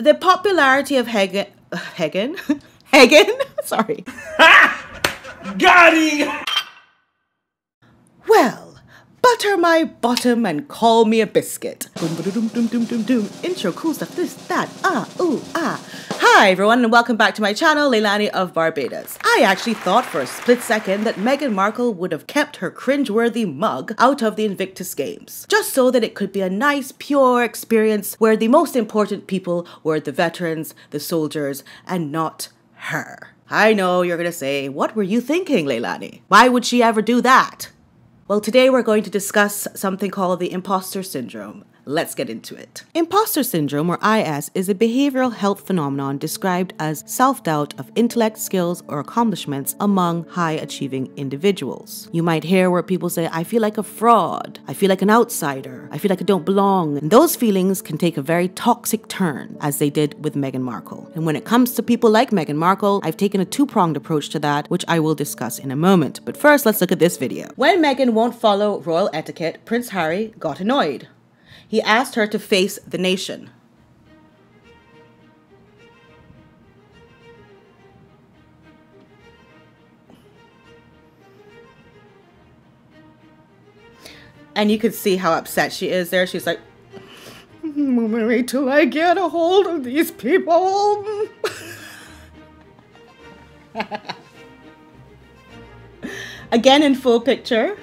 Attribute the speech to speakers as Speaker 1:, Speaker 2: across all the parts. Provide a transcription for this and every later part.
Speaker 1: The popularity of Hagen? Sorry.
Speaker 2: Got him!
Speaker 1: Well, butter my bottom and call me a biscuit. Intro, cool stuff, this, that, ooh, ah. Hi everyone and welcome back to my channel, Leilani of Barbados. I actually thought for a split second that Meghan Markle would have kept her cringeworthy mug out of the Invictus Games, just so that it could be a nice, pure experience where the most important people were the veterans, the soldiers, and not her. I know you're gonna say, what were you thinking, Leilani? Why would she ever do that? Well, today we're going to discuss something called the imposter syndrome. Let's get into it. Imposter syndrome, or IS, is a behavioral health phenomenon described as self-doubt of intellect, skills, or accomplishments among high-achieving individuals. You might hear where people say, I feel like a fraud, I feel like an outsider, I feel like I don't belong. And those feelings can take a very toxic turn, as they did with Meghan Markle. And when it comes to people like Meghan Markle, I've taken a two-pronged approach to that, which I will discuss in a moment. But first, let's look at this video. When Meghan won't follow royal etiquette, Prince Harry got annoyed. He asked her to face the nation. And you could see how upset she is there. She's like, wait till I get a hold of these people. Again in full picture.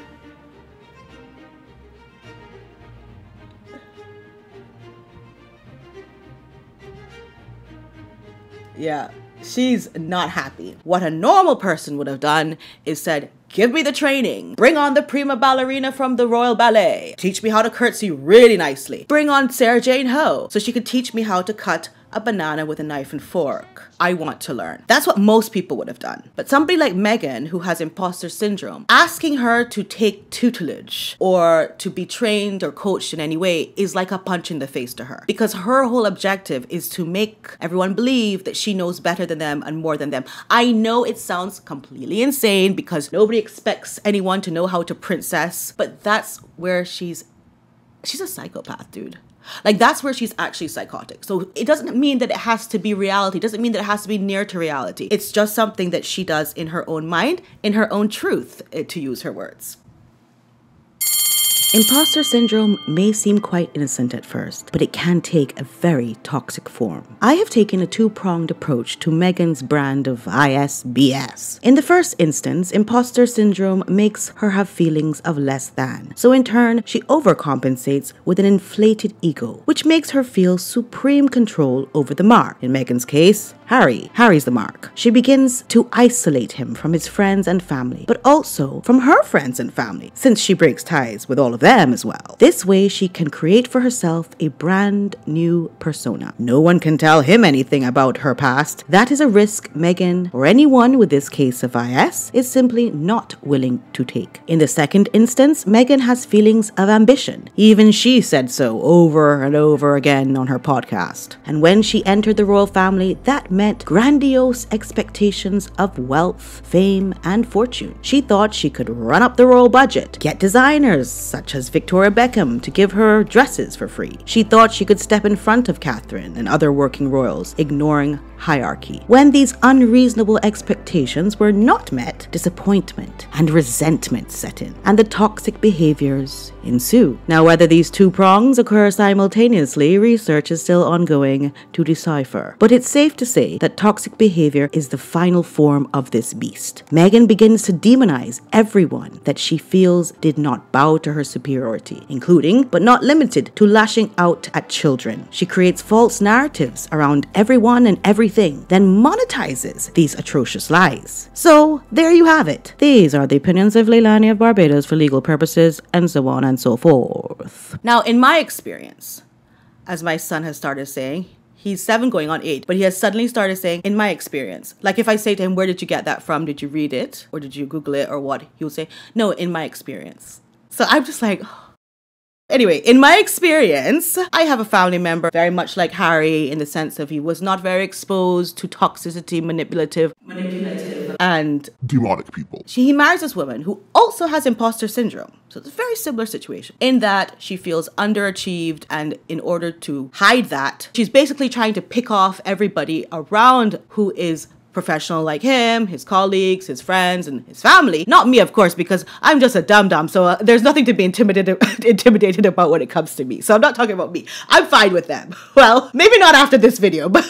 Speaker 1: Yeah, she's not happy. What a normal person would have done is said, give me the training. Bring on the prima ballerina from the Royal Ballet. Teach me how to curtsy really nicely. Bring on Sarah Jane Ho so she could teach me how to cut a banana with a knife and fork. I want to learn. That's what most people would have done. But somebody like Meghan, who has imposter syndrome, asking her to take tutelage or to be trained or coached in any way is like a punch in the face to her. Because her whole objective is to make everyone believe that she knows better than them and more than them. I know it sounds completely insane because nobody expects anyone to know how to princess, but that's where she's a psychopath, dude. Like, that's where she's actually psychotic. So it doesn't mean that it has to be reality. It doesn't mean that it has to be near to reality. It's just something that she does in her own mind, in her own truth, to use her words. Imposter syndrome may seem quite innocent at first, but it can take a very toxic form. I have taken a two-pronged approach to Meghan's brand of ISBS. In the first instance, imposter syndrome makes her have feelings of less than. So in turn, she overcompensates with an inflated ego, which makes her feel supreme control over the mark. In Meghan's case, Harry's the mark. She begins to isolate him from his friends and family, but also from her friends and family, since she breaks ties with all of them as well. This way, she can create for herself a brand new persona. No one can tell him anything about her past. That is a risk Meghan, or anyone with this case of IS, is simply not willing to take. In the second instance, Meghan has feelings of ambition. Even she said so over and over again on her podcast. And when she entered the royal family, that meant grandiose expectations of wealth, fame, and fortune. She thought she could run up the royal budget, get designers such as Victoria Beckham to give her dresses for free. She thought she could step in front of Catherine and other working royals, ignoring hierarchy. When these unreasonable expectations were not met, disappointment and resentment set in, and the toxic behaviors ensue. Now, whether these two prongs occur simultaneously, research is still ongoing to decipher. But it's safe to say that toxic behavior is the final form of this beast. Meghan begins to demonize everyone that she feels did not bow to her superiority, including, but not limited to, lashing out at children. She creates false narratives around everyone and everything, then monetizes these atrocious lies. So, there you have it. These are the opinions of Leilani of Barbados for legal purposes, and so on and so forth. Now, in my experience, as my son has started saying, he's 7 going on 8, but he has suddenly started saying, in my experience. Like if I say to him, where did you get that from? Did you read it? Or did you Google it? Or what? He will say, no, in my experience. So I'm just like, oh. Anyway, in my experience, I have a family member very much like Harry in the sense of he was not very exposed to toxicity, manipulative and
Speaker 3: demonic people.
Speaker 1: He marries this woman who also has imposter syndrome. So it's a very similar situation in that she feels underachieved, and in order to hide that, she's basically trying to pick off everybody around who is professional like him, his colleagues, his friends, and his family. Not me, of course, because I'm just a dum-dum, so there's nothing to be intimidated about when it comes to me. So I'm not talking about me. I'm fine with them. Well, maybe not after this video, but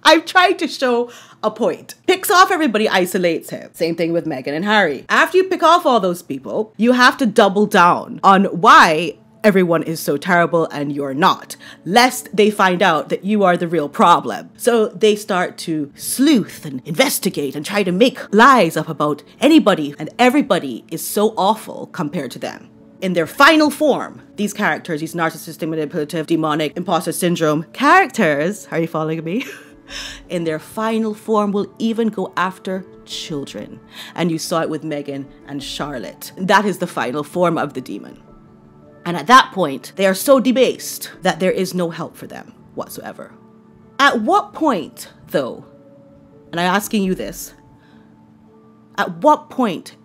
Speaker 1: I'm trying to show a point. Picks off everybody, isolates him. Same thing with Meghan and Harry. After you pick off all those people, you have to double down on why everyone is so terrible and you're not, lest they find out that you are the real problem. So they start to sleuth and investigate and try to make lies up about anybody, and everybody is so awful compared to them. In their final form, these characters, these narcissistic, manipulative, demonic, imposter syndrome characters, are you following me? In their final form will even go after children. And you saw it with Meghan and Charlotte. That is the final form of the demon. And at that point, they are so debased that there is no help for them whatsoever. At what point, though, and I'm asking you this, at what point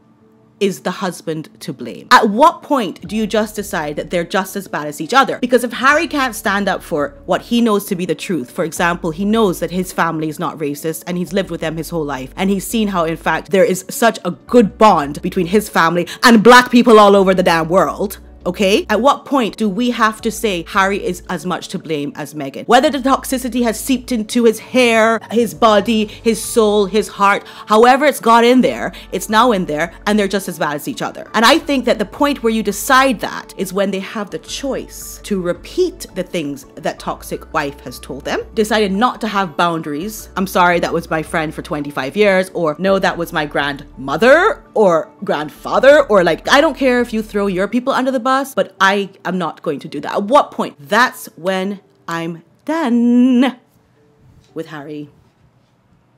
Speaker 1: is the husband to blame? At what point do you just decide that they're just as bad as each other? Because if Harry can't stand up for what he knows to be the truth, for example, he knows that his family is not racist and he's lived with them his whole life, and he's seen how, in fact, there is such a good bond between his family and black people all over the damn world. Okay? At what point do we have to say Harry is as much to blame as Meghan? Whether the toxicity has seeped into his hair, his body, his soul, his heart, however it's got in there, it's now in there, and they're just as bad as each other. And I think that the point where you decide that is when they have the choice to repeat the things that toxic wife has told them, decided not to have boundaries. I'm sorry, that was my friend for 25 years, or no, that was my grandmother or grandfather, or like, I don't care if you throw your people under the bus, but I am not going to do that. At what point? That's when I'm done with Harry.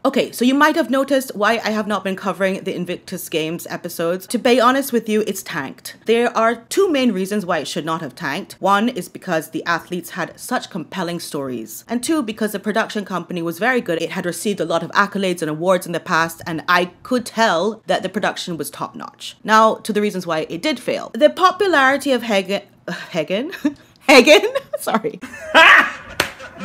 Speaker 1: Okay, so you might have noticed why I have not been covering the Invictus Games episodes. To be honest with you, it's tanked. There are two main reasons why it should not have tanked. One is because the athletes had such compelling stories. And two, because the production company was very good. It had received a lot of accolades and awards in the past, and I could tell that the production was top-notch. Now, to the reasons why it did fail. The popularity of Hagen? Sorry.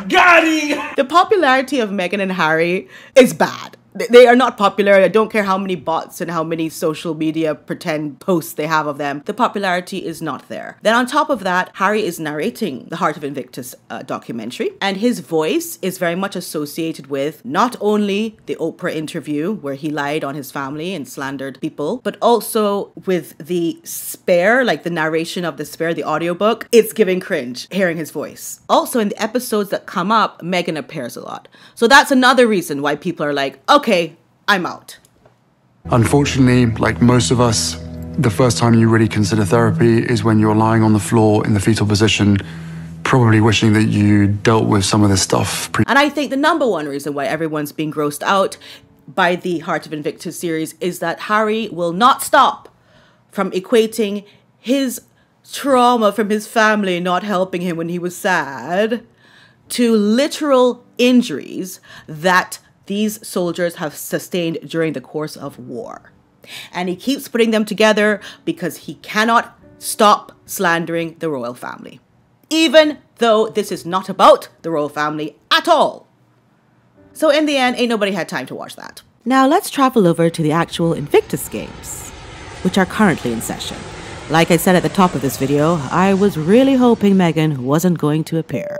Speaker 2: Got him!
Speaker 1: The popularity of Meghan and Harry is bad. They are not popular. I don't care how many bots and how many social media pretend posts they have of them. The popularity is not there. Then on top of that, Harry is narrating the Heart of Invictus documentary, and his voice is very much associated with not only the Oprah interview where he lied on his family and slandered people, but also with the Spare, like the narration of the Spare, the audiobook. It's giving cringe hearing his voice. Also in the episodes that come up, Meghan appears a lot. So that's another reason why people are like, okay, I'm out.
Speaker 4: Unfortunately, like most of us, the first time you really consider therapy is when you're lying on the floor in the fetal position, probably wishing that you dealt with some of this stuff.
Speaker 1: And I think the number one reason why everyone's being grossed out by the Heart of Invictus series is that Harry will not stop from equating his trauma from his family not helping him when he was sad to literal injuries that these soldiers have sustained during the course of war. And he keeps putting them together because he cannot stop slandering the royal family, even though this is not about the royal family at all. So in the end, ain't nobody had time to watch that. Now let's travel over to the actual Invictus Games, which are currently in session. Like I said at the top of this video, I was really hoping Meghan wasn't going to appear.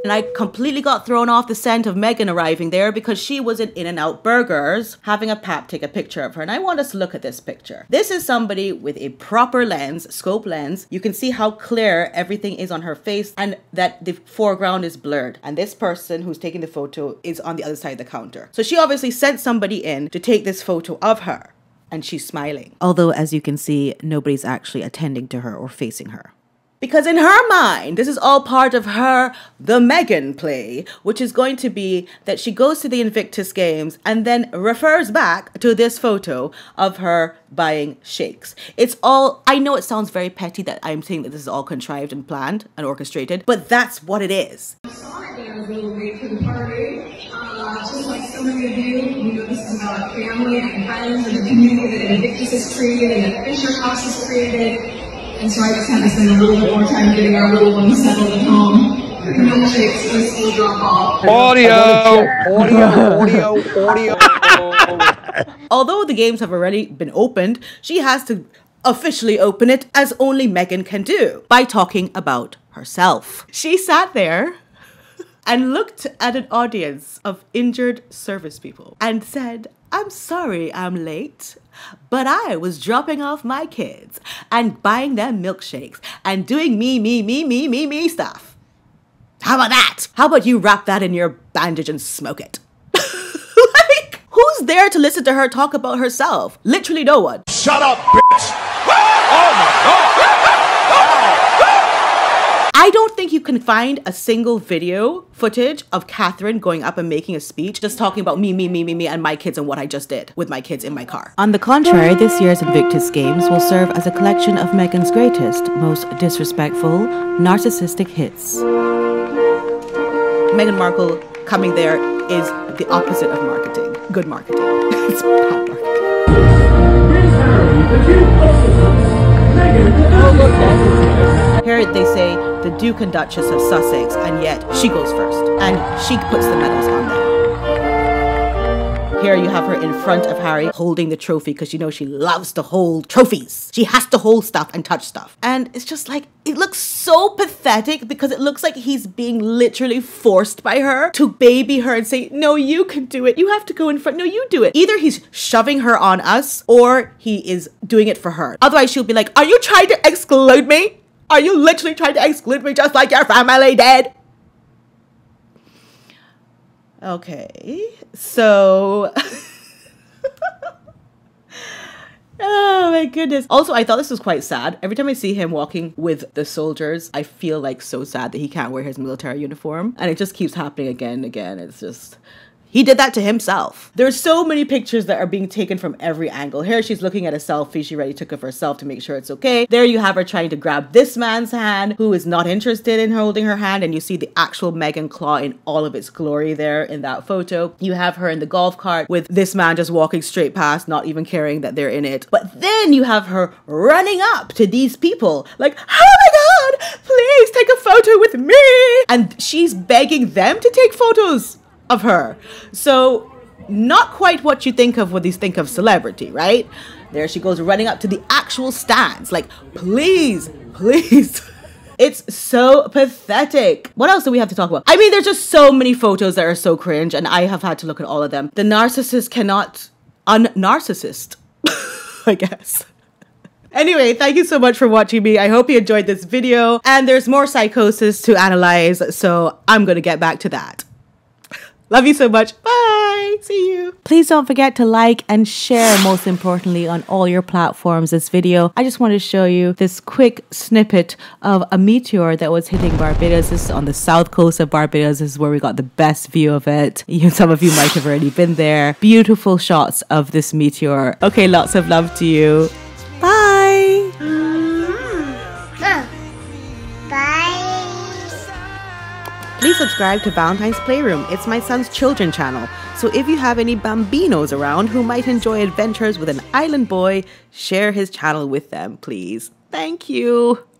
Speaker 1: And I completely got thrown off the scent of Meghan arriving there because she was in In-N-Out Burgers having a pap take a picture of her. And I want us to look at this picture. This is somebody with a proper lens, scope lens. You can see how clear everything is on her face and that the foreground is blurred. And this person who's taking the photo is on the other side of the counter. So she obviously sent somebody in to take this photo of her. And she's smiling. Although, as you can see, nobody's actually attending to her or facing her. Because in her mind, this is all part of her The Meghan play, which is going to be that she goes to the Invictus Games and then refers back to this photo of her buying shakes. It's all, I know it sounds very petty that I'm saying that this is all contrived and planned and orchestrated, but that's what it is.
Speaker 3: I saw it there, I was a little late for the party. Just like so many of you, we know this is about family and friends and the community that Invictus has created and that Fisher House has created. And so I just had to spend a little bit more time getting our little one settled at home. Milkshakes and school drop off.
Speaker 2: Audio.
Speaker 1: Although the games have already been opened, she has to officially open it as only Meghan can do by talking about herself. She sat there and looked at an audience of injured service people and said, "I'm sorry I'm late, but I was dropping off my kids and buying them milkshakes and doing me stuff. How about that? How about you wrap that in your bandage and smoke it?" Like, who's there to listen to her talk about herself? Literally no one.
Speaker 2: Shut up, bitch. Oh my God.
Speaker 1: I don't think you can find a single video footage of Catherine going up and making a speech just talking about me, and my kids and what I just did with my kids in my car. On the contrary, this year's Invictus Games will serve as a collection of Meghan's greatest, most disrespectful, narcissistic hits. Meghan Markle coming there is the opposite of marketing. Good marketing. It's bad marketing. Here they say the Duke and Duchess of Sussex, and yet she goes first and she puts the medals on them. Here you have her in front of Harry holding the trophy because you know she loves to hold trophies. She has to hold stuff and touch stuff. And it's just like, it looks so pathetic because it looks like he's being literally forced by her to baby her and say, "No, you can do it. You have to go in front. No, you do it." Either he's shoving her on us or he is doing it for her. Otherwise she'll be like, "Are you trying to exclude me? Are you literally trying to exclude me just like your family did?" Okay, so... Oh my goodness. Also, I thought this was quite sad. Every time I see him walking with the soldiers, I feel like so sad that he can't wear his military uniform. And it just keeps happening again and again. It's just... he did that to himself. There's so many pictures that are being taken from every angle. Here she's looking at a selfie she already took of herself to make sure it's okay. There you have her trying to grab this man's hand who is not interested in holding her hand, and you see the actual Meghan claw in all of its glory there in that photo. You have her in the golf cart with this man just walking straight past, not even caring that they're in it. But then you have her running up to these people like, "Oh my God, please take a photo with me." And she's begging them to take photos of her. So not quite what you think of when you think of celebrity, right? There she goes running up to the actual stands like, "Please, please." It's so pathetic. What else do we have to talk about? I mean, there's just so many photos that are so cringe and I have had to look at all of them. The narcissist cannot un-narcissist, I guess. Anyway, thank you so much for watching me. I hope you enjoyed this video, and there's more psychosis to analyze, so I'm gonna get back to that. Love you so much. Bye. See you. Please don't forget to like and share, most importantly, on all your platforms this video. I just wanted to show you this quick snippet of a meteor that was hitting Barbados. This is on the south coast of Barbados. This is where we got the best view of it. Some of you might have already been there. Beautiful shots of this meteor. Okay, lots of love to you. Bye.
Speaker 5: Bye.
Speaker 1: Please subscribe to Valentine's Playroom. It's my son's children channel. So if you have any bambinos around who might enjoy adventures with an island boy, share his channel with them, please. Thank you.